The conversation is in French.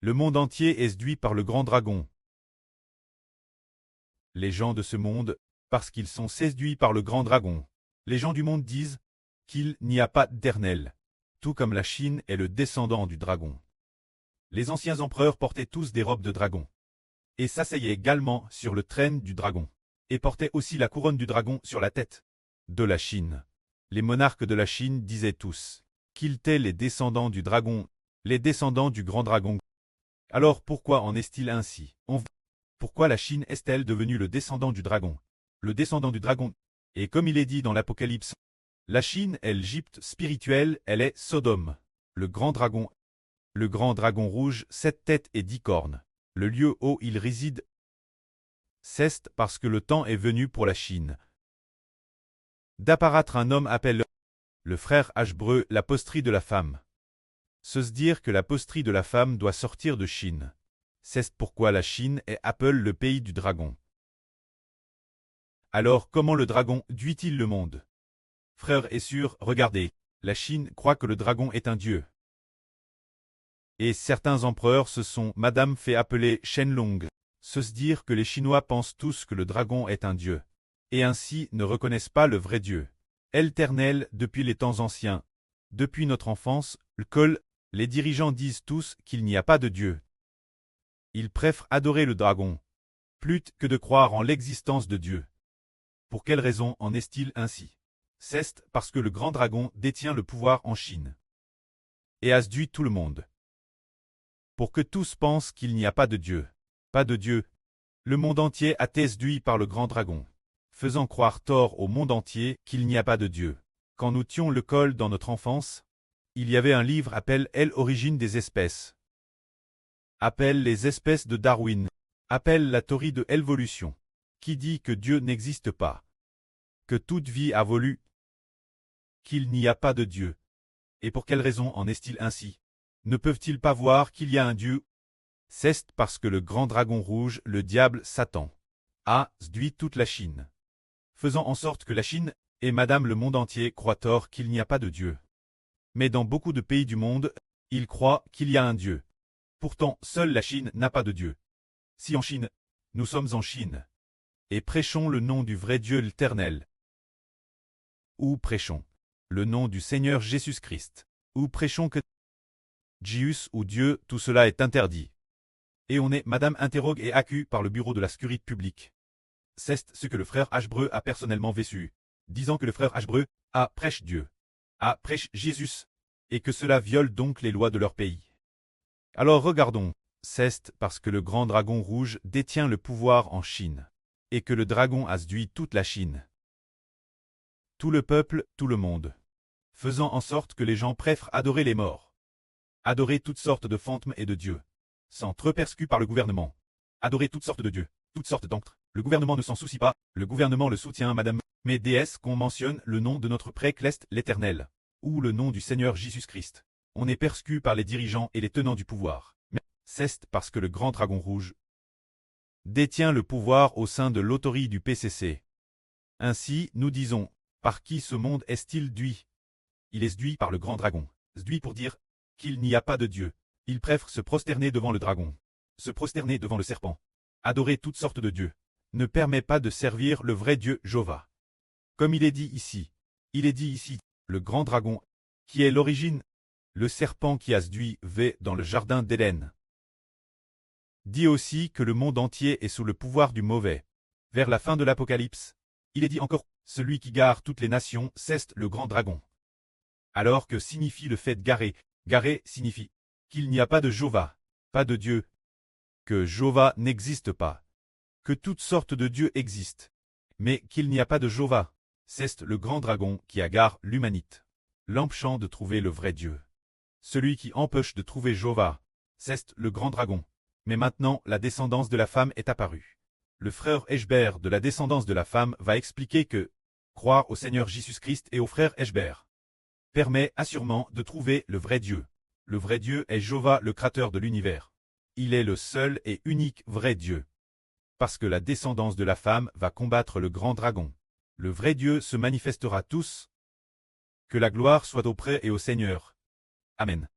Le monde entier est séduit par le grand dragon. Les gens de ce monde, parce qu'ils sont séduits par le grand dragon. Les gens du monde disent qu'il n'y a pas d'éternel, tout comme la Chine est le descendant du dragon. Les anciens empereurs portaient tous des robes de dragon, et s'asseyaient également sur le trône du dragon, et portaient aussi la couronne du dragon sur la tête. De la Chine. Les monarques de la Chine disaient tous qu'ils étaient les descendants du dragon, les descendants du grand dragon. Alors pourquoi en est-il ainsi? Pourquoi la Chine est-elle devenue le descendant du dragon? Le descendant du dragon. Et comme il est dit dans l'Apocalypse, la Chine est l'Égypte spirituelle, elle est Sodome. Le grand dragon rouge, 7 têtes et 10 cornes. Le lieu où il réside. C'est parce que le temps est venu pour la Chine d'apparaître un homme appelé le frère Hébreu, la posterie de la femme. Se dire que la posterie de la femme doit sortir de Chine. C'est pourquoi la Chine est appelée le pays du dragon. Alors comment le dragon duit-il le monde? Frère est sûr, regardez, la Chine croit que le dragon est un dieu. Et certains empereurs se sont madame fait appeler Shenlong. Se dire que les Chinois pensent tous que le dragon est un dieu. Et ainsi ne reconnaissent pas le vrai Dieu. Éternel depuis les temps anciens. Depuis notre enfance, les dirigeants disent tous qu'il n'y a pas de Dieu. Ils préfèrent adorer le dragon, plutôt que de croire en l'existence de Dieu. Pour quelle raison en est-il ainsi? C'est parce que le grand dragon détient le pouvoir en Chine. Et a séduit tout le monde. Pour que tous pensent qu'il n'y a pas de Dieu. Pas de Dieu. Le monde entier a été séduit par le grand dragon, faisant croire tort au monde entier qu'il n'y a pas de Dieu. Quand nous étions l'école dans notre enfance, il y avait un livre appelé L'origine des espèces. Appelle les espèces de Darwin. Appelle la théorie de l'évolution, qui dit que Dieu n'existe pas, que toute vie a voulu, qu'il n'y a pas de Dieu. Et pour quelle raison en est-il ainsi? Ne peuvent-ils pas voir qu'il y a un Dieu? C'est parce que le grand dragon rouge, le diable Satan, a séduit toute la Chine, faisant en sorte que la Chine et madame le monde entier croient tort qu'il n'y a pas de Dieu. Mais dans beaucoup de pays du monde, ils croient qu'il y a un Dieu. Pourtant, seule la Chine n'a pas de Dieu. Si en Chine, nous sommes en Chine, et prêchons le nom du vrai Dieu l'Éternel, ou prêchons le nom du Seigneur Jésus-Christ, ou prêchons que Jésus ou Dieu, tout cela est interdit. Et on est madame interrogue et accue par le bureau de la sécurité publique. C'est ce que le frère Hébreu a personnellement vécu, disant que le frère Hébreu a prêche Dieu, a prêche Jésus, et que cela viole donc les lois de leur pays. Alors regardons, c'est parce que le grand dragon rouge détient le pouvoir en Chine, et que le dragon a séduit toute la Chine. Tout le peuple, tout le monde, faisant en sorte que les gens préfèrent adorer les morts, adorer toutes sortes de fantômes et de dieux, sans trop persécutés par le gouvernement, adorer toutes sortes de dieux, toutes sortes d'encres. Le gouvernement ne s'en soucie pas, le gouvernement le soutient madame, mais déesse qu'on mentionne le nom de notre précleste l'Éternel, ou le nom du Seigneur Jésus-Christ. On est persécuté par les dirigeants et les tenants du pouvoir. Mais c'est parce que le grand dragon rouge détient le pouvoir au sein de l'autorité du PCC. Ainsi, nous disons, par qui ce monde est-il séduit? Il est séduit par le grand dragon, séduit pour dire qu'il n'y a pas de Dieu. Il préfère se prosterner devant le dragon, se prosterner devant le serpent, adorer toutes sortes de dieux, ne permet pas de servir le vrai Dieu Jéhovah. Comme il est dit ici, le grand dragon, qui est l'origine, le serpent qui a séduit Ève dans le jardin d'Éden. Dit aussi que le monde entier est sous le pouvoir du mauvais. Vers la fin de l'Apocalypse, il est dit encore, celui qui gare toutes les nations, c'est le grand dragon. Alors que signifie le fait garer? Garer signifie qu'il n'y a pas de Jéhovah, pas de Dieu, que Jéhovah n'existe pas, que toutes sortes de dieux existent, mais qu'il n'y a pas de Jéhovah. C'est le grand dragon qui agare l'humanité, l'empêchant de trouver le vrai Dieu. Celui qui empêche de trouver Jéhovah, c'est le grand dragon. Mais maintenant, la descendance de la femme est apparue. Le frère Héber de la descendance de la femme va expliquer que croire au Seigneur Jésus-Christ et au frère Héber permet assurément de trouver le vrai Dieu. Le vrai Dieu est Jéhovah, le créateur de l'univers. Il est le seul et unique vrai Dieu. Parce que la descendance de la femme va combattre le grand dragon. Le vrai Dieu se manifestera tous. Que la gloire soit auprès et au Seigneur. Amen.